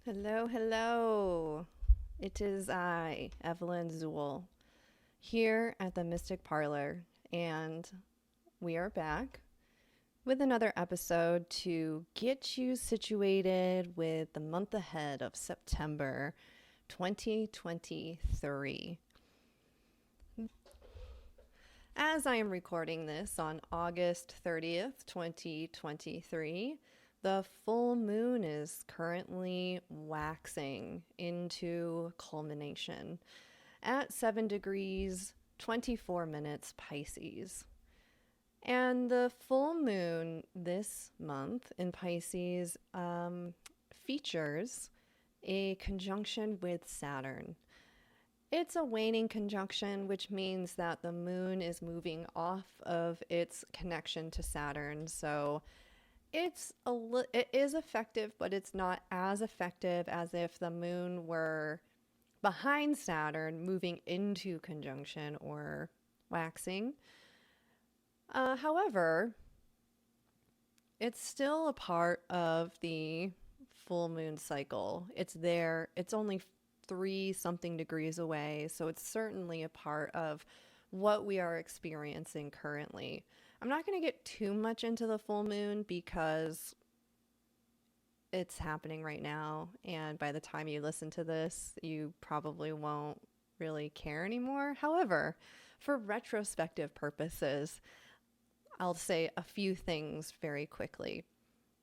Hello, hello. It is I, Evelyn-Zuel, here at the Mystic Parlor, and we are back with another episode to get you situated with the month ahead of September 2023. As I am recording this on August 30th, 2023, the full moon is currently waxing into culmination at 7 degrees 24 minutes Pisces. And the full moon this month in Pisces features a conjunction with Saturn. It's a waning conjunction, which means that the moon is moving off of its connection to Saturn. So it is effective, but it's not as effective as if the moon were behind Saturn, moving into conjunction or waxing. However, it's still a part of the full moon cycle. It's there. It's only 3 something degrees away, so it's certainly a part of what we are experiencing currently. I'm not going to get too much into the full moon because it's happening right now, and by the time you listen to this, you probably won't really care anymore. However, for retrospective purposes, I'll say a few things very quickly.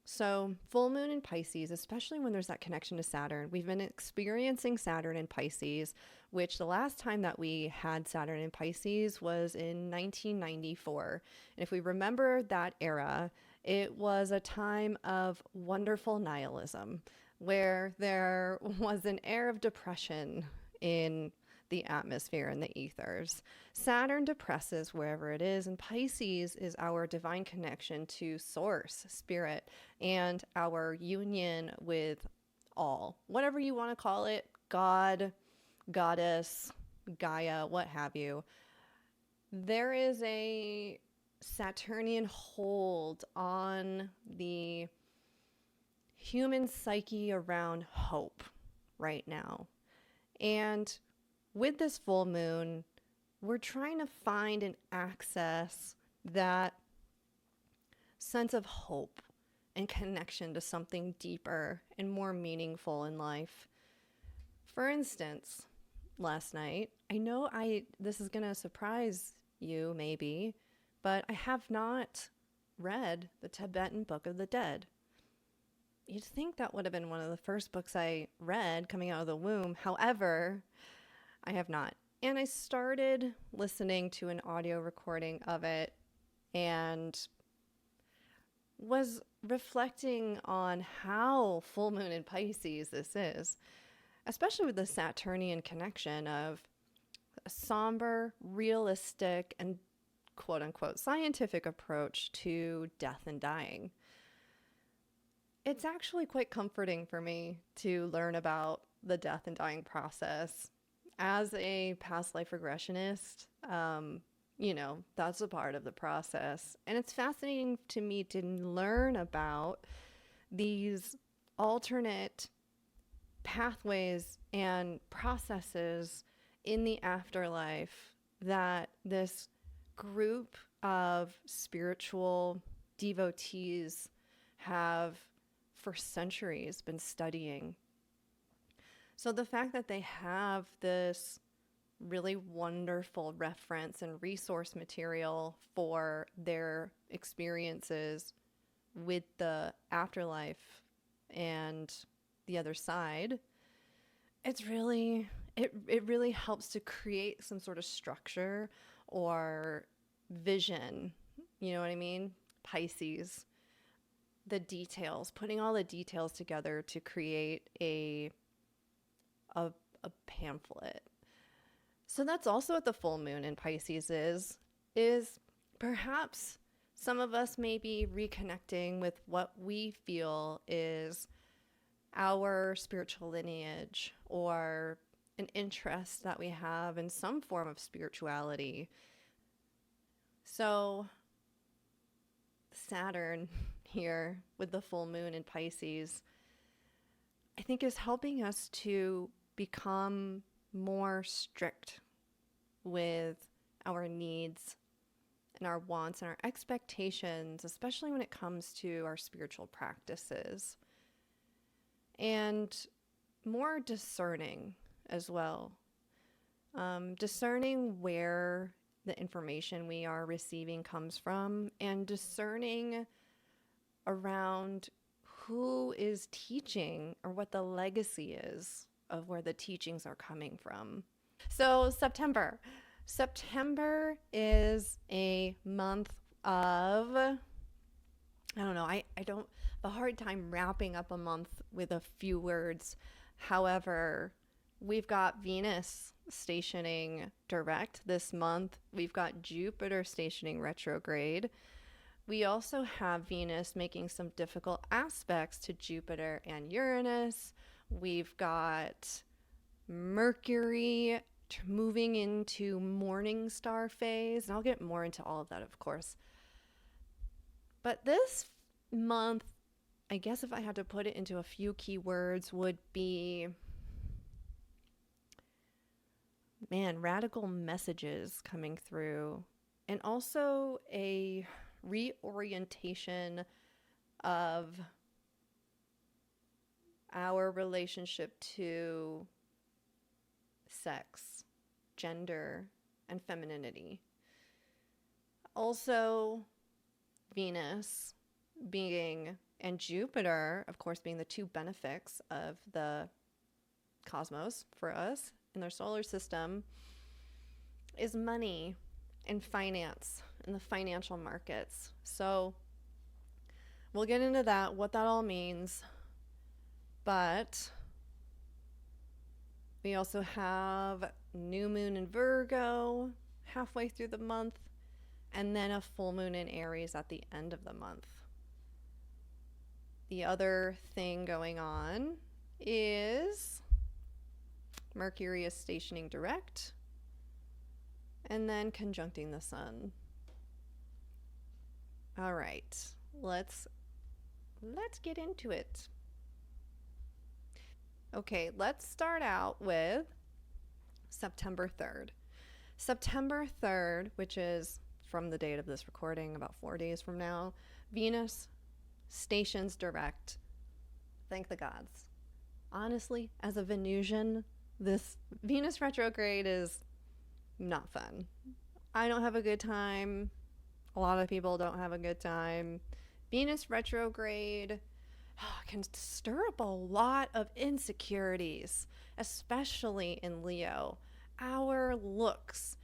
So, full moon in Pisces, especially when there's that connection to Saturn, we've been experiencing Saturn in Pisces, which the last time that we had Saturn in Pisces was in 1994. And if we remember that era, it was a time of wonderful nihilism where there was an air of depression in the atmosphere and the ethers. Saturn depresses wherever it is, and Pisces is our divine connection to source, spirit, and our union with all. Whatever you want to call it, God, goddess, Gaia, what have you. There is a Saturnian hold on the human psyche around hope right now. And with this full moon, we're trying to find and access that sense of hope and connection to something deeper and more meaningful in life. For instance, last night, I know this is going to surprise you maybe, but I have not read the Tibetan Book of the Dead. You'd think that would have been one of the first books I read coming out of the womb. However, I have not. And I started listening to an audio recording of it and was reflecting on how full moon in Pisces this is, especially with the Saturnian connection of a somber, realistic, and quote unquote scientific approach to death and dying. It's actually quite comforting for me to learn about the death and dying process. As a past life regressionist, that's a part of the process. And it's fascinating to me to learn about these alternate pathways and processes in the afterlife that this group of spiritual devotees have for centuries been studying. So the fact that they have this really wonderful reference and resource material for their experiences with the afterlife and the other side, it really helps to create some sort of structure or vision. You know what I mean? Pisces, the details, putting all the details together to create a pamphlet. So that's also what the full moon in Pisces is perhaps some of us may be reconnecting with what we feel is our spiritual lineage or an interest that we have in some form of spirituality. So Saturn here with the full moon in Pisces I think is helping us to become more strict with our needs and our wants and our expectations, especially when it comes to our spiritual practices, and more discerning as well. Discerning where the information we are receiving comes from, and discerning around who is teaching or what the legacy is of where the teachings are coming from. So, September. September is a month of, I don't know, I don't have a hard time wrapping up a month with a few words. However, we've got Venus stationing direct this month. We've got Jupiter stationing retrograde. We also have Venus making some difficult aspects to Jupiter and Uranus. We've got Mercury moving into morning star phase. And I'll get more into all of that, of course. But this month, I guess if I had to put it into a few key words, would be, man, radical messages coming through, and also a reorientation of our relationship to sex, gender, and femininity. Also, Venus being, and Jupiter, of course, being the two benefics of the cosmos for us in their solar system, is money and finance and the financial markets. So we'll get into that, what that all means. But we also have new moon in Virgo halfway through the month, and then a full moon in Aries at the end of the month. The other thing going on is Mercury is stationing direct and then conjuncting the sun. All right, let's get into it. Okay, let's start out with September 3rd. September 3rd, which is from the date of this recording, about 4 days from now, Venus stations direct. Thank the gods. Honestly, as a Venusian, this Venus retrograde is not fun. I don't have a good time. A lot of people don't have a good time. Venus retrograde can stir up a lot of insecurities, especially in Leo. Our looks,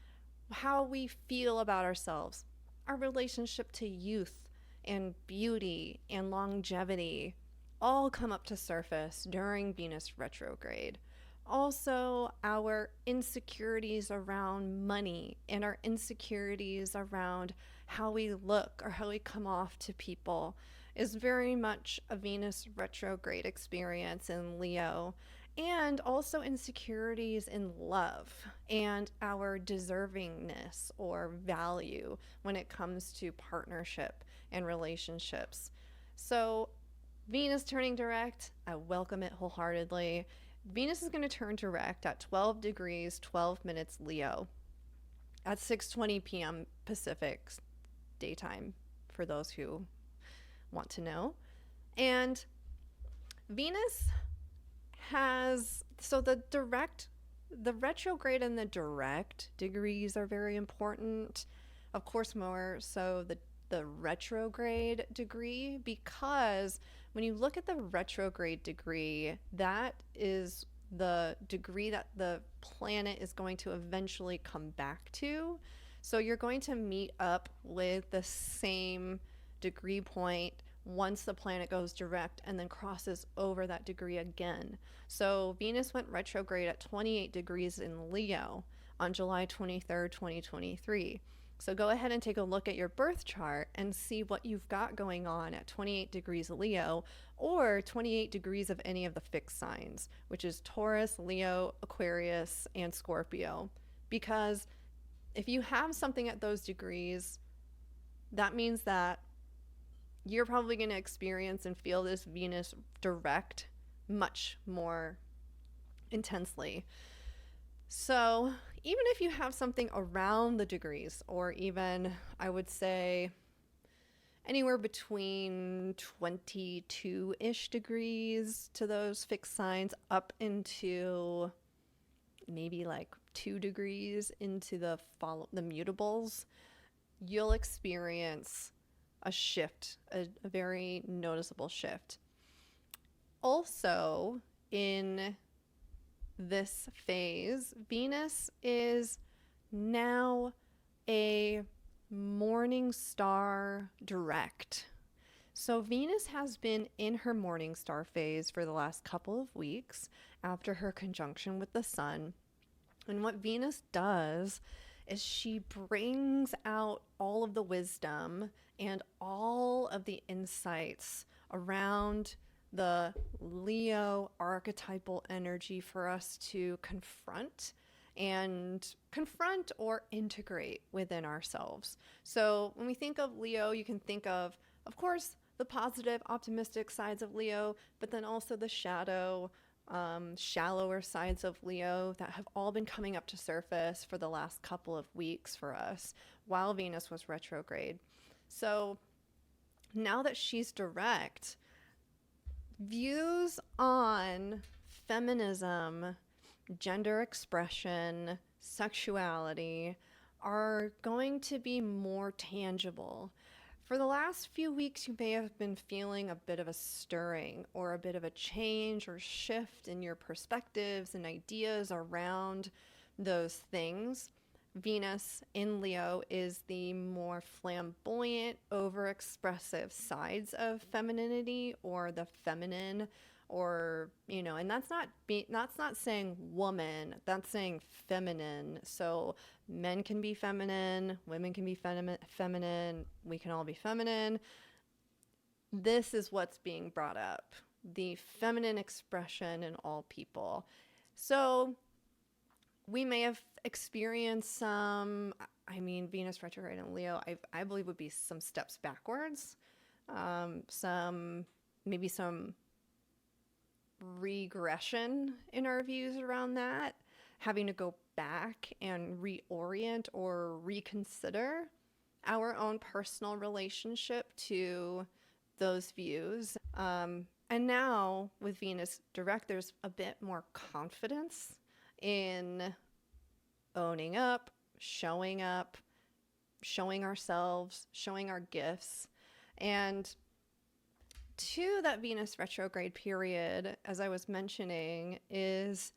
how we feel about ourselves, our relationship to youth and beauty and longevity all come up to surface during Venus retrograde. Also, our insecurities around money and our insecurities around how we look or how we come off to people is very much a Venus retrograde experience in Leo. And also insecurities in love and our deservingness or value when it comes to partnership and relationships. So Venus turning direct, I welcome it wholeheartedly. Venus is going to turn direct at 12 degrees, 12 minutes Leo at 6:20 p.m. Pacific daytime, for those who want to know. And Venus has, so the retrograde and the direct degrees are very important. Of course, more so the retrograde degree, because when you look at the retrograde degree, that is the degree that the planet is going to eventually come back to. So you're going to meet up with the same degree point once the planet goes direct and then crosses over that degree again. So Venus went retrograde at 28 degrees in Leo on July 23rd, 2023. So go ahead and take a look at your birth chart and see what you've got going on at 28 degrees Leo or 28 degrees of any of the fixed signs, which is Taurus, Leo, Aquarius, and Scorpio. Because if you have something at those degrees, that means that you're probably going to experience and feel this Venus direct much more intensely. So even if you have something around the degrees, or even I would say anywhere between 22-ish degrees to those fixed signs up into maybe like 2 degrees into the mutables, you'll experience a shift, a very noticeable shift. Also, in this phase, Venus is now a morning star direct. So Venus has been in her morning star phase for the last couple of weeks after her conjunction with the sun. And what Venus does is she brings out all of the wisdom and all of the insights around the Leo archetypal energy for us to confront or integrate within ourselves. So when we think of Leo, you can think of course, the positive, optimistic sides of Leo, but then also the shallower sides of Leo that have all been coming up to surface for the last couple of weeks for us while Venus was retrograde. So now that she's direct, views on feminism, gender expression, sexuality are going to be more tangible. For the last few weeks, you may have been feeling a bit of a stirring or a bit of a change or shift in your perspectives and ideas around those things. Venus in Leo is the more flamboyant, overexpressive sides of femininity or the feminine, or and that's not saying woman, that's saying feminine. So men can be feminine, women can be feminine, we can all be feminine. This is what's being brought up, the feminine expression in all people. So we may have experienced some, Venus retrograde in Leo, I believe would be some steps backwards, some regression in our views around that, having to go back and reorient or reconsider our own personal relationship to those views. And now with Venus direct, there's a bit more confidence in owning up, showing ourselves, showing our gifts. And to that Venus retrograde period, as I was mentioning, is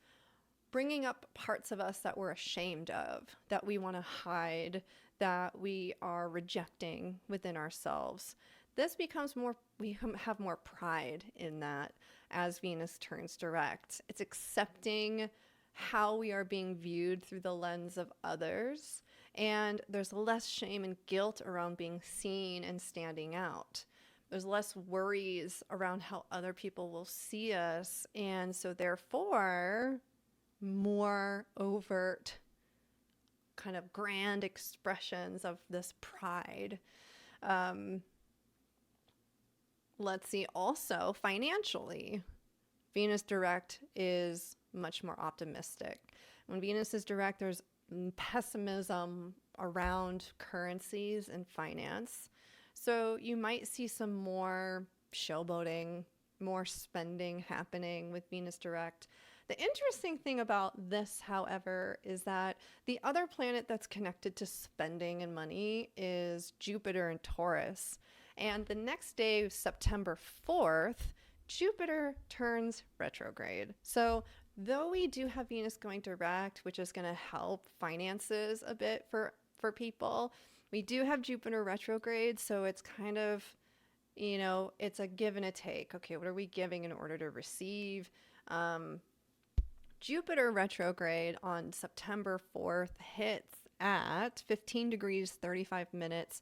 bringing up parts of us that we're ashamed of, that we want to hide, that we are rejecting within ourselves. This becomes more, we have more pride in that as Venus turns direct. It's accepting how we are being viewed through the lens of others, and there's less shame and guilt around being seen and standing out. There's less worries around how other people will see us, and so therefore more overt kind of grand expressions of this pride. Let's see, also financially, Venus direct is much more optimistic. When Venus is direct, there's pessimism around currencies and finance. So you might see some more showboating, more spending happening with Venus direct. The interesting thing about this, however, is that the other planet that's connected to spending and money is Jupiter in Taurus. And the next day, September 4th, Jupiter turns retrograde. So though we do have Venus going direct, which is going to help finances a bit for people, we do have Jupiter retrograde. So it's kind of, it's a give and a take. Okay, what are we giving in order to receive? Jupiter retrograde on September 4th hits at 15 degrees, 35 minutes,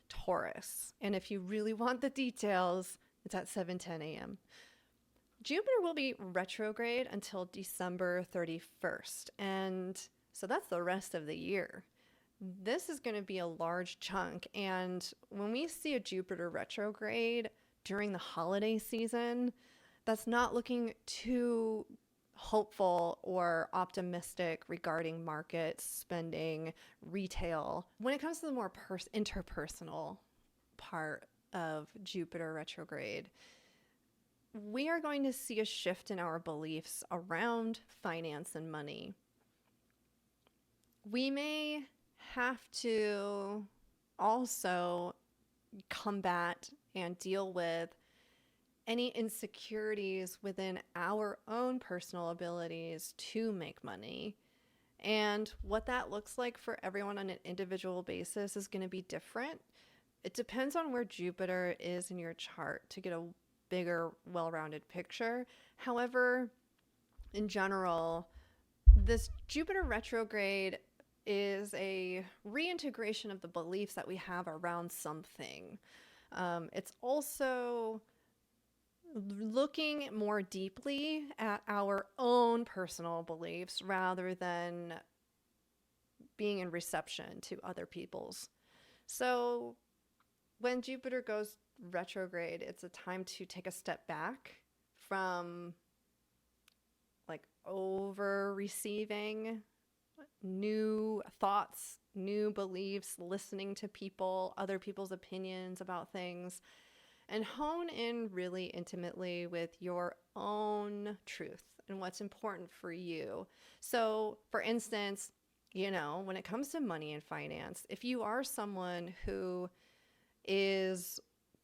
Taurus. And if you really want the details, it's at 7:10 a.m. Jupiter will be retrograde until December 31st. And so that's the rest of the year. This is going to be a large chunk. And when we see a Jupiter retrograde during the holiday season, that's not looking too hopeful or optimistic regarding markets, spending, retail. When it comes to the more interpersonal part of Jupiter retrograde, we are going to see a shift in our beliefs around finance and money. We may have to also combat and deal with any insecurities within our own personal abilities to make money. And what that looks like for everyone on an individual basis is going to be different. It depends on where Jupiter is in your chart to get a bigger, well-rounded picture. However, in general, this Jupiter retrograde is a reintegration of the beliefs that we have around something. It's also looking more deeply at our own personal beliefs rather than being in reception to other people's. So when Jupiter goes retrograde, it's a time to take a step back from like over receiving new thoughts, new beliefs, listening to people, other people's opinions about things, and hone in really intimately with your own truth and what's important for you. So, for instance, when it comes to money and finance, if you are someone who is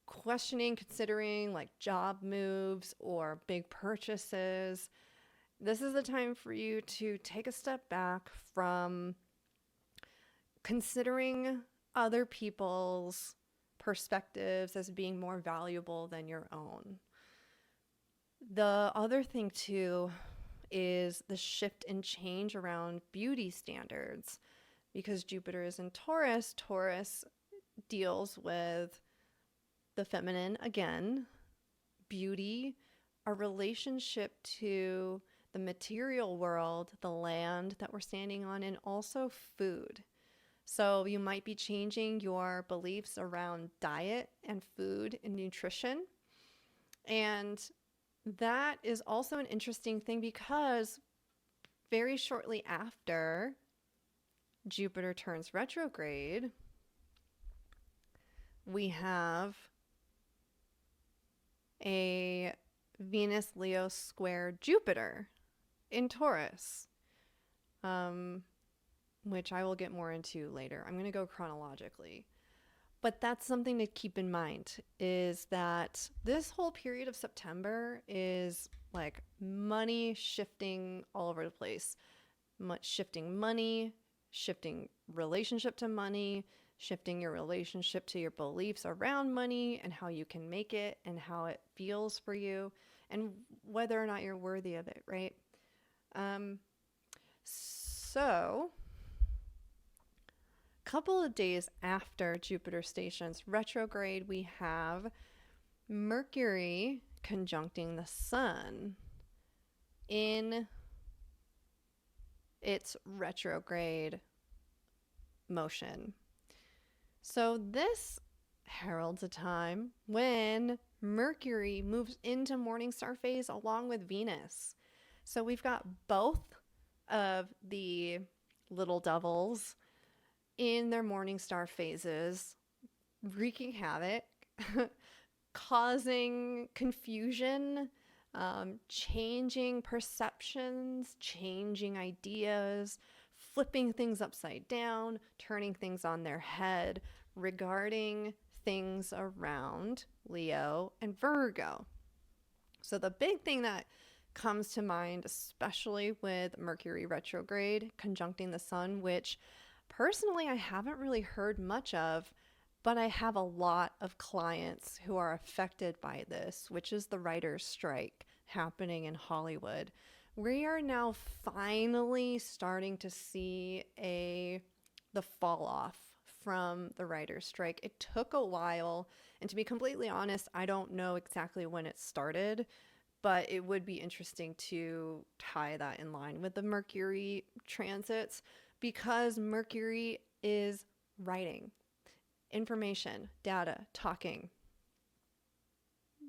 questioning, considering like job moves or big purchases, this is the time for you to take a step back from considering other people's perspectives as being more valuable than your own. The other thing too is the shift and change around beauty standards. Because Jupiter is in Taurus, Taurus deals with the feminine again, beauty, a relationship to the material world, the land that we're standing on, and also food. So you might be changing your beliefs around diet and food and nutrition. And that is also an interesting thing because very shortly after Jupiter turns retrograde, we have a Venus-Leo square Jupiter in Taurus, which I will get more into later. I'm going to go chronologically. But that's something to keep in mind, is that this whole period of September is like money shifting all over the place. Shifting money, shifting relationship to money, shifting your relationship to your beliefs around money and how you can make it and how it feels for you and whether or not you're worthy of it, right? So couple of days after Jupiter stations retrograde, we have Mercury conjuncting the Sun in its retrograde motion. So this heralds a time when Mercury moves into morning star phase along with Venus. So we've got both of the little devils in their morning star phases, wreaking havoc, causing confusion, changing perceptions, changing ideas, flipping things upside down, turning things on their head regarding things around Leo and Virgo. So the big thing that comes to mind, especially with Mercury retrograde conjuncting the Sun, which personally I haven't really heard much of, but I have a lot of clients who are affected by this, which is the writer's strike happening in Hollywood. We are now finally starting to see the fall off from the writer's strike. It took a while, and to be completely honest, I don't know exactly when it started, but it would be interesting to tie that in line with the Mercury transits because Mercury is writing, information, data, talking.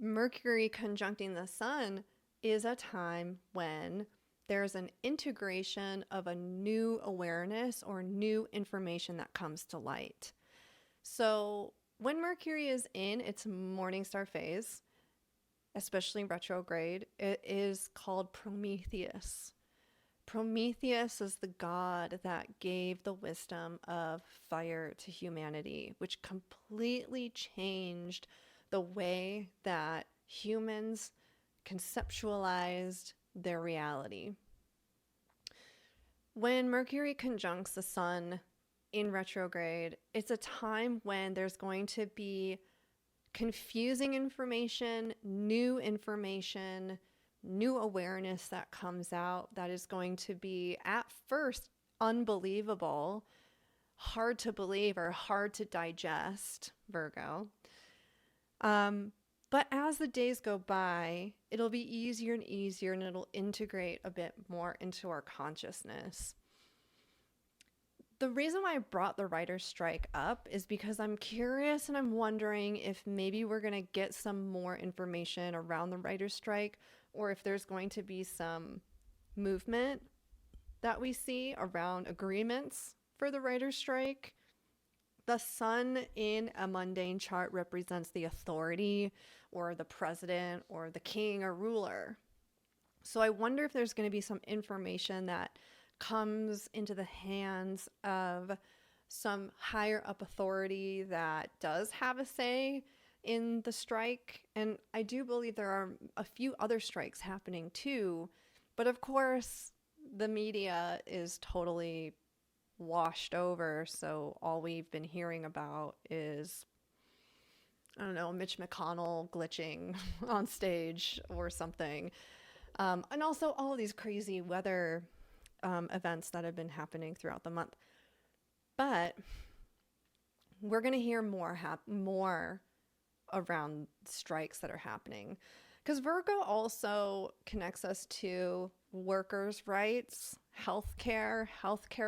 Mercury conjuncting the Sun is a time when there's an integration of a new awareness or new information that comes to light. So when Mercury is in its morning star phase, especially retrograde, it is called Prometheus. Prometheus is the god that gave the wisdom of fire to humanity, which completely changed the way that humans conceptualized their reality. When Mercury conjuncts the sun in retrograde, it's a time when there's going to be confusing information, new awareness that comes out that is going to be at first unbelievable, hard to believe or hard to digest, Virgo. But as the days go by, it'll be easier and easier, and it'll integrate a bit more into our consciousness. The reason why I brought the writer's strike up is because I'm curious and I'm wondering if maybe we're going to get some more information around the writer's strike, or if there's going to be some movement that we see around agreements for the writer's strike. The sun in a mundane chart represents the authority or the president or the king or ruler. So I wonder if there's going to be some information that comes into the hands of some higher up authority that does have a say in the strike. And I do believe there are a few other strikes happening too. But of course, the media is totally washed over. So all we've been hearing about is, I don't know, Mitch McConnell glitching on stage or something. And also all of these crazy weather events that have been happening throughout the month. But we're going to hear more around strikes that are happening, because Virgo also connects us to workers' rights, healthcare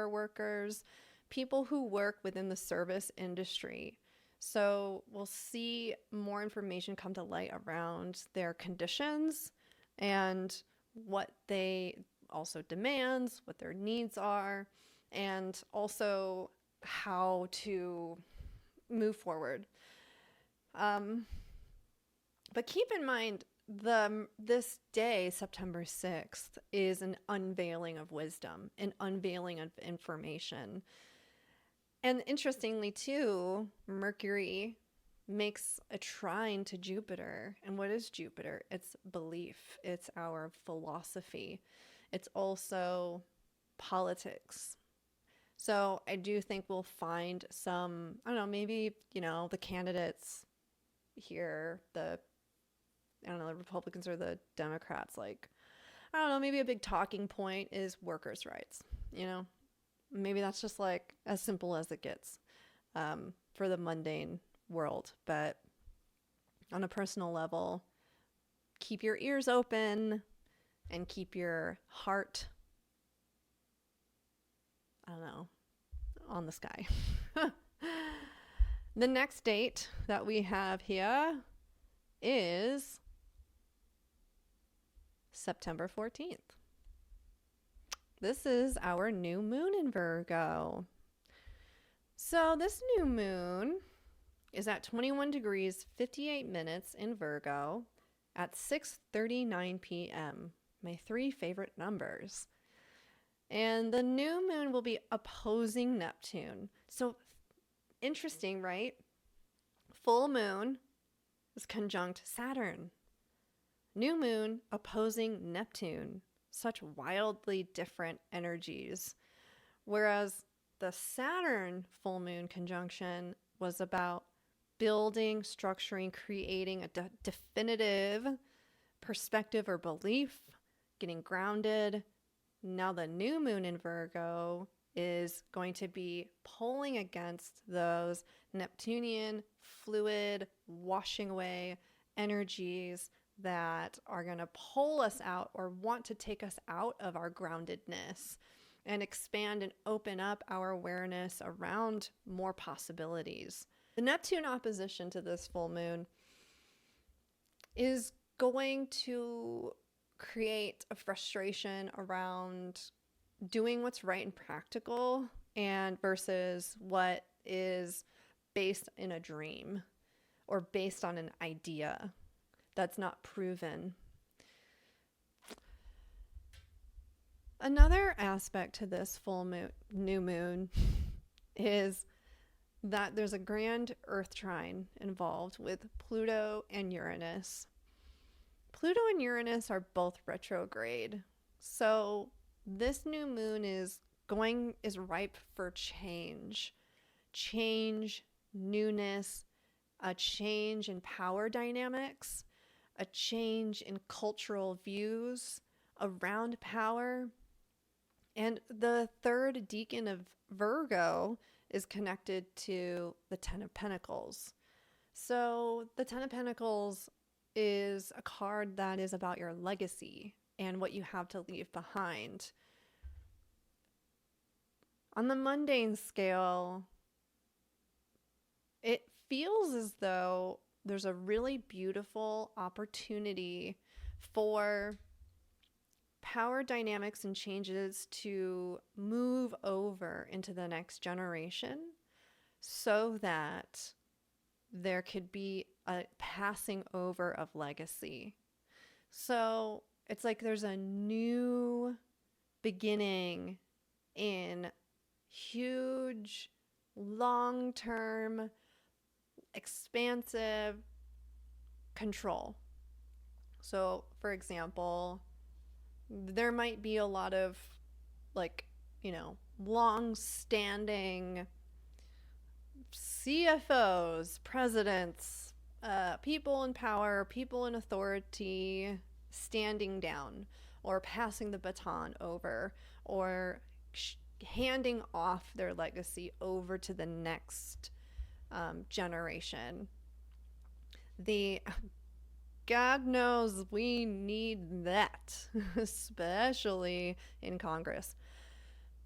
workers, people who work within the service industry. So we'll see more information come to light around their conditions and what they also demands, what their needs are, and also how to move forward. But keep in mind, this day, September 6th, is an unveiling of wisdom, an unveiling of information. And interestingly too, Mercury makes a trine to Jupiter. And what is Jupiter? It's belief. It's our philosophy. It's also politics. So I do think we'll find some, I don't know, maybe, the candidates here, the Republicans or the Democrats, I don't know, maybe a big talking point is workers' rights, Maybe that's just as simple as it gets for the mundane world. But on a personal level, keep your ears open and keep your heart, on the sky. The next date that we have here is September 14th. This is our new moon in Virgo. So this new moon is at 21 degrees 58 minutes in Virgo at 6:39 p.m. My 3 favorite numbers. And the new moon will be opposing Neptune. So interesting, right? Full moon is conjunct Saturn. New moon opposing Neptune. Such wildly different energies. Whereas the Saturn full moon conjunction was about building, structuring, creating a definitive perspective or belief, getting grounded. Now the new moon in Virgo is going to be pulling against those Neptunian, fluid, washing away energies that are going to pull us out or want to take us out of our groundedness and expand and open up our awareness around more possibilities. The Neptune opposition to this full moon is going to create a frustration around doing what's right and practical and versus what is based in a dream or based on an idea that's not proven. Another aspect to this new moon is that there's a grand Earth trine involved with Pluto and Uranus. Pluto and Uranus are both retrograde. So this new moon is ripe for change. Change, newness, a change in power dynamics, a change in cultural views around power. And the third decan of Virgo is connected to the Ten of Pentacles. So the Ten of Pentacles is a card that is about your legacy and what you have to leave behind. On the mundane scale, it feels as though there's a really beautiful opportunity for power dynamics and changes to move over into the next generation so that there could be a passing over of legacy. So it's like there's a new beginning in huge, long-term, expansive control. So, for example, there might be a lot of long-standing CFOs, presidents, people in power, people in authority standing down or passing the baton over or handing off their legacy over to the next generation. God knows we need that, especially in Congress.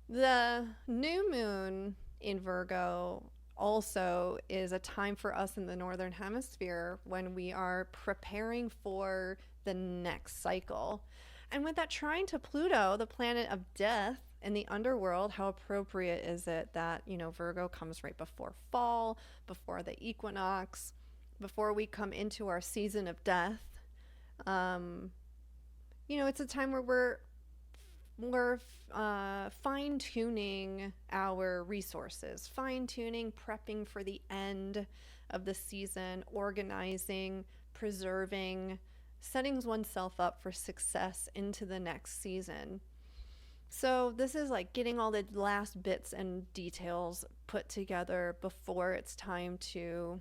The new moon in Virgo also is a time for us in the Northern Hemisphere when we are preparing for the next cycle. And with that trine to Pluto, the planet of death in the underworld, how appropriate is it that, Virgo comes right before fall, before the equinox, before we come into our season of death. It's a time where we're fine-tuning our resources, fine-tuning, prepping for the end of the season, organizing, preserving, setting oneself up for success into the next season. So this is like getting all the last bits and details put together before it's time to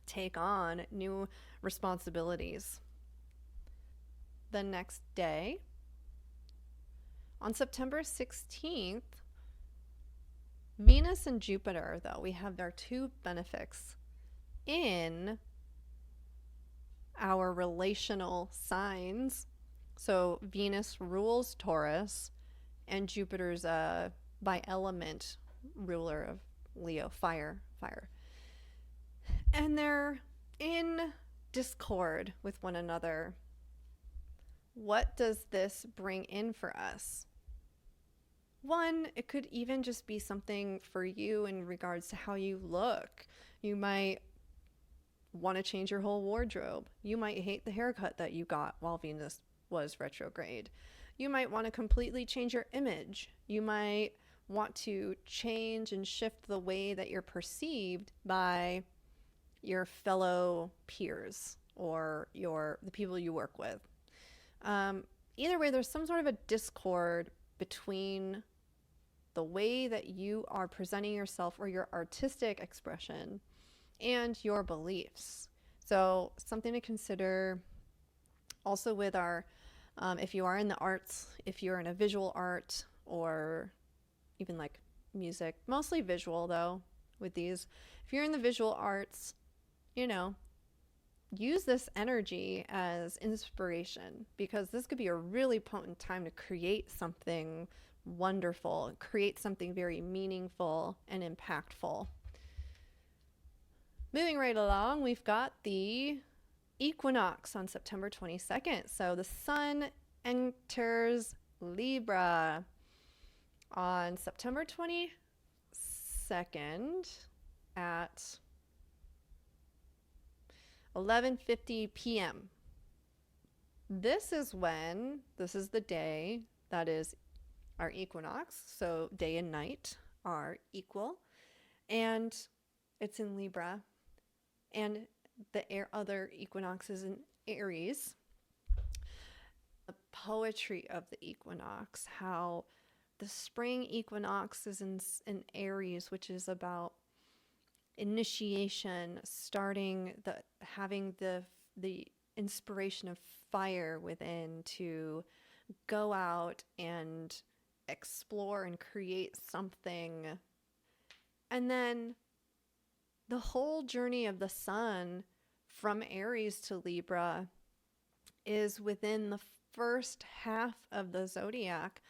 take on new responsibilities. The next day, on September 16th, Venus and Jupiter, though, we have their two benefics in our relational signs. So Venus rules Taurus, and Jupiter's by element ruler of Leo, fire. And they're in discord with one another. What does this bring in for us? One, it could even just be something for you in regards to how you look. You might want to change your whole wardrobe. You might hate the haircut that you got while Venus was retrograde. You might want to completely change your image. You might want to change and shift the way that you're perceived by your fellow peers or the people you work with. Either way, there's some sort of a discord between the way that you are presenting yourself or your artistic expression and your beliefs. So something to consider also with our, if you are in the arts, if you're in a visual art or even like music, mostly visual though with these, if you're in the visual arts, use this energy as inspiration because this could be a really potent time to create something wonderful, create something very meaningful and impactful. Moving right along, we've got the equinox on September 22nd. So the sun enters Libra on September 22nd at 11:50 p.m. This is the day that is our equinox. So day and night are equal. And it's in Libra. And the other equinox is in Aries. The poetry of the equinox, how the spring equinox is in Aries, which is about initiation, having the inspiration of fire within to go out and explore and create something. And then the whole journey of the sun from Aries to Libra is within the first half of the zodiac,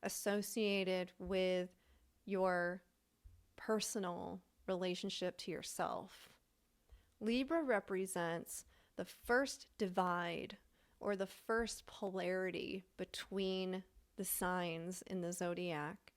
associated with your personal relationship to yourself. Libra represents the first divide or the first polarity between the signs in the zodiac,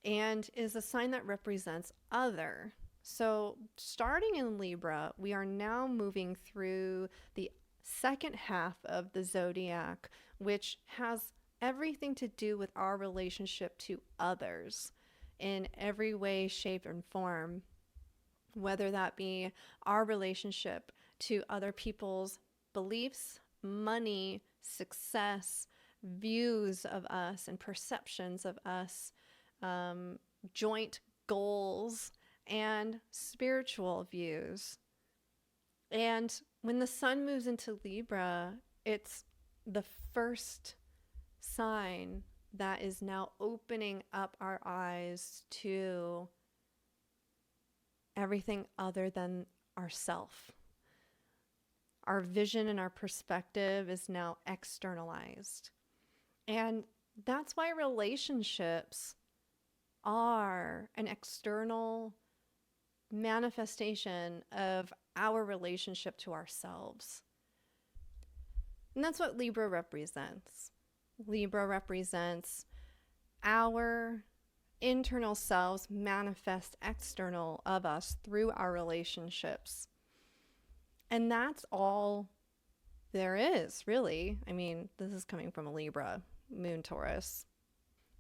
and is a sign that represents other. So starting in Libra, we are now moving through the second half of the zodiac, which has everything to do with our relationship to others in every way, shape, and form, whether that be our relationship to other people's beliefs, money, success, views of us, and perceptions of us, joint goals, and spiritual views. And when the sun moves into Libra, it's the first sign that is now opening up our eyes to everything other than ourself. Our vision and our perspective is now externalized. And that's why relationships are an external manifestation of our relationship to ourselves. And that's what Libra represents. Libra represents our internal selves manifest external of us through our relationships. And that's all there is, really. I mean, this is coming from a Libra, Moon Taurus.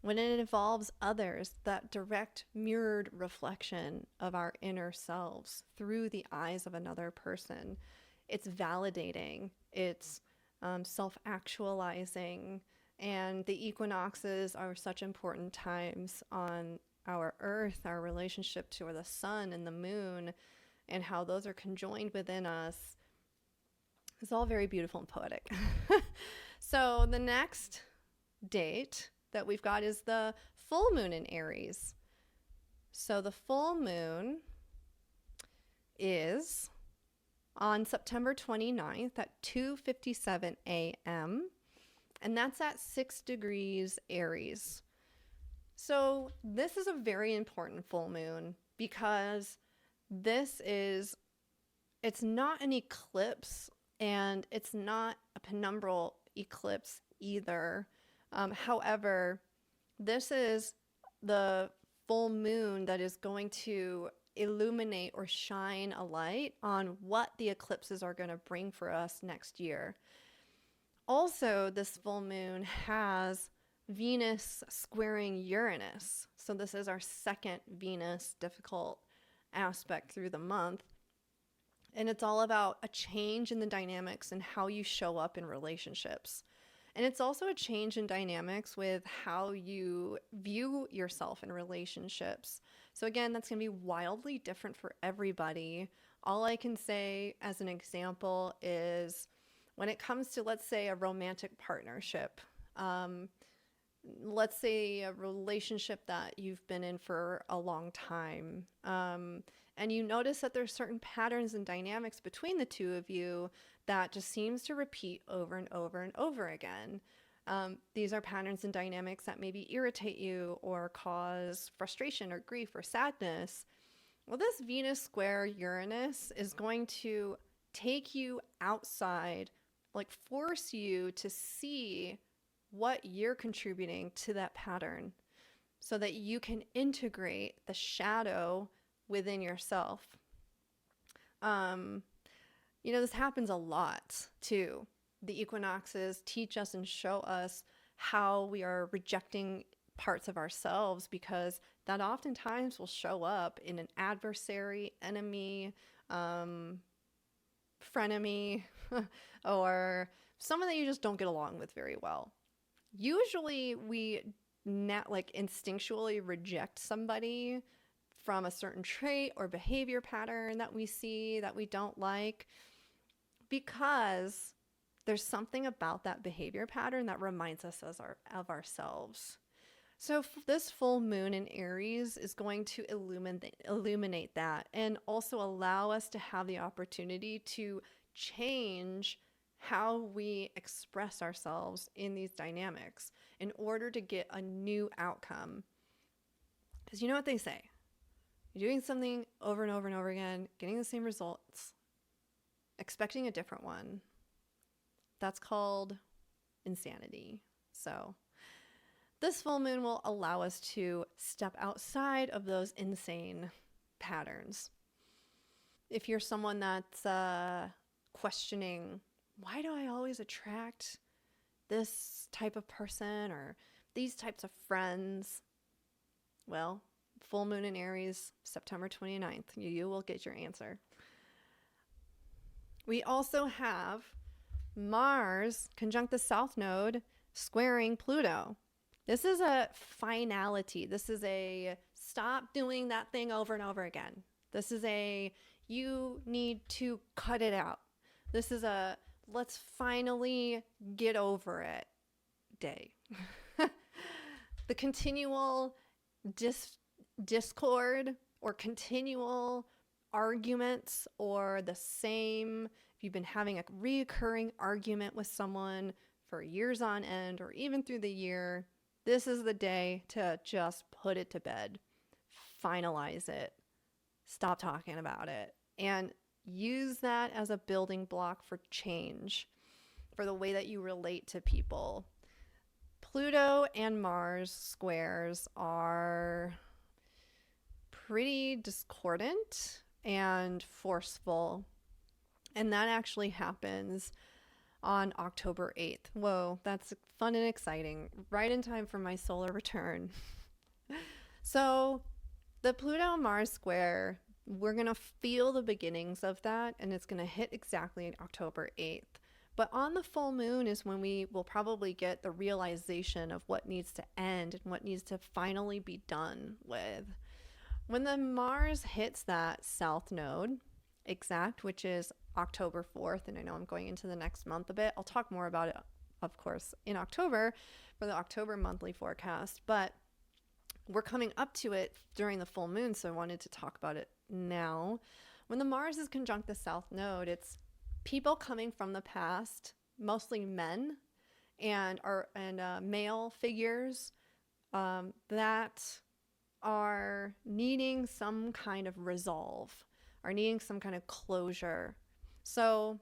When it involves others, that direct mirrored reflection of our inner selves through the eyes of another person, it's validating, it's self-actualizing, and the equinoxes are such important times on our earth, our relationship to the sun and the moon, and how those are conjoined within us. It's all very beautiful and poetic. So the next date that we've got is the full moon in Aries. So the full moon is on September 29th at 2:57 a.m. and that's at 6 degrees Aries. So this is a very important full moon because it's not an eclipse and it's not a penumbral eclipse either. However, this is the full moon that is going to illuminate or shine a light on what the eclipses are going to bring for us next year. Also, this full moon has Venus squaring Uranus. So this is our second Venus difficult aspect through the month. And it's all about a change in the dynamics and how you show up in relationships. And it's also a change in dynamics with how you view yourself in relationships. So again, that's going to be wildly different for everybody. All I can say as an example is when it comes to, let's say, a romantic partnership, let's say a relationship that you've been in for a long time, and you notice that there's certain patterns and dynamics between the two of you that just seems to repeat over and over and over again. These are patterns and dynamics that maybe irritate you or cause frustration or grief or sadness. Well, this Venus square Uranus is going to take you outside, like force you to see what you're contributing to that pattern so that you can integrate the shadow within yourself. This happens a lot too. The equinoxes teach us and show us how we are rejecting parts of ourselves, because that oftentimes will show up in an adversary, enemy, frenemy, or someone that you just don't get along with very well. Usually we instinctually reject somebody from a certain trait or behavior pattern that we see that we don't like, because there's something about that behavior pattern that reminds us of ourselves. So this full moon in Aries is going to illuminate that, and also allow us to have the opportunity to change how we express ourselves in these dynamics in order to get a new outcome. Because you know what they say, you're doing something over and over and over again, getting the same results, expecting a different one. That's called insanity. So this full moon will allow us to step outside of those insane patterns. If you're someone that's questioning, why do I always attract this type of person or these types of friends? Well, full moon in Aries, September 29th, you will get your answer. We also have Mars conjunct the South Node squaring Pluto. This is a finality. This is a stop doing that thing over and over again. This is a you need to cut it out. This is a let's finally get over it day. The continual discord or continual arguments, or the same, if you've been having a reoccurring argument with someone for years on end or even through the year, this is the day to just put it to bed, finalize it, stop talking about it, and use that as a building block for change, for the way that you relate to people. Pluto and Mars squares are pretty discordant and forceful, and that actually happens on October 8th. Whoa, that's fun and exciting. Right in time for my solar return. So the Pluto-Mars square, we're going to feel the beginnings of that, and it's going to hit exactly on October 8th. But on the full moon is when we will probably get the realization of what needs to end and what needs to finally be done with. When the Mars hits that South Node exact, which is October 4th, and I know I'm going into the next month a bit. I'll talk more about it, of course, in October for the October monthly forecast, but we're coming up to it during the full moon, so I wanted to talk about it now. When the Mars is conjunct the South Node, it's people coming from the past, mostly men and male figures that are needing some kind of resolve, are needing some kind of closure. So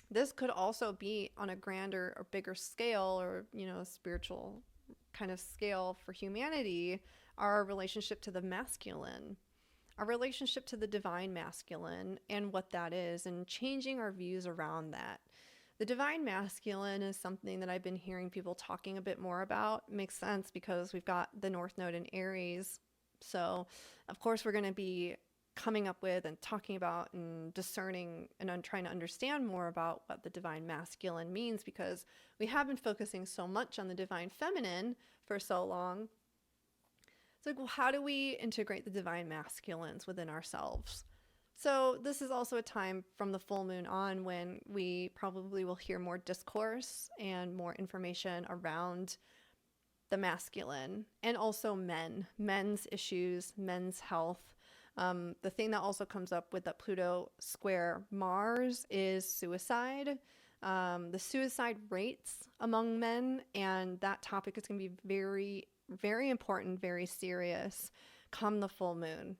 this could also be on a grander or bigger scale, or, a spiritual kind of scale for humanity, our relationship to the masculine, our relationship to the divine masculine and what that is, and changing our views around that. The divine masculine is something that I've been hearing people talking a bit more about. It makes sense because we've got the North Node in Aries. So, of course, we're going to be coming up with and talking about and discerning and trying to understand more about what the divine masculine means, because we have been focusing so much on the divine feminine for so long. It's like, well, how do we integrate the divine masculines within ourselves? So this is also a time from the full moon on when we probably will hear more discourse and more information around the masculine, and also men's issues, men's health. The thing that also comes up with the Pluto square Mars is suicide, the suicide rates among men, and that topic is going to be very, very important, very serious come the full moon.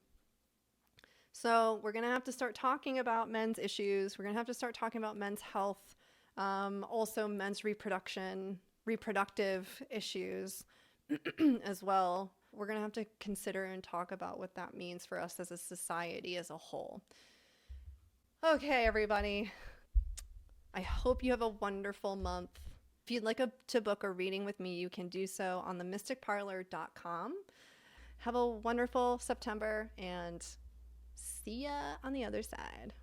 So we're going to have to start talking about men's issues. We're going to have to start talking about men's health, also men's reproductive issues as well. We're going to have to consider and talk about what that means for us as a society as a whole. Okay, everybody. I hope you have a wonderful month. If you'd like to book a reading with me, you can do so on themysticparlor.com. Have a wonderful September and see ya on the other side.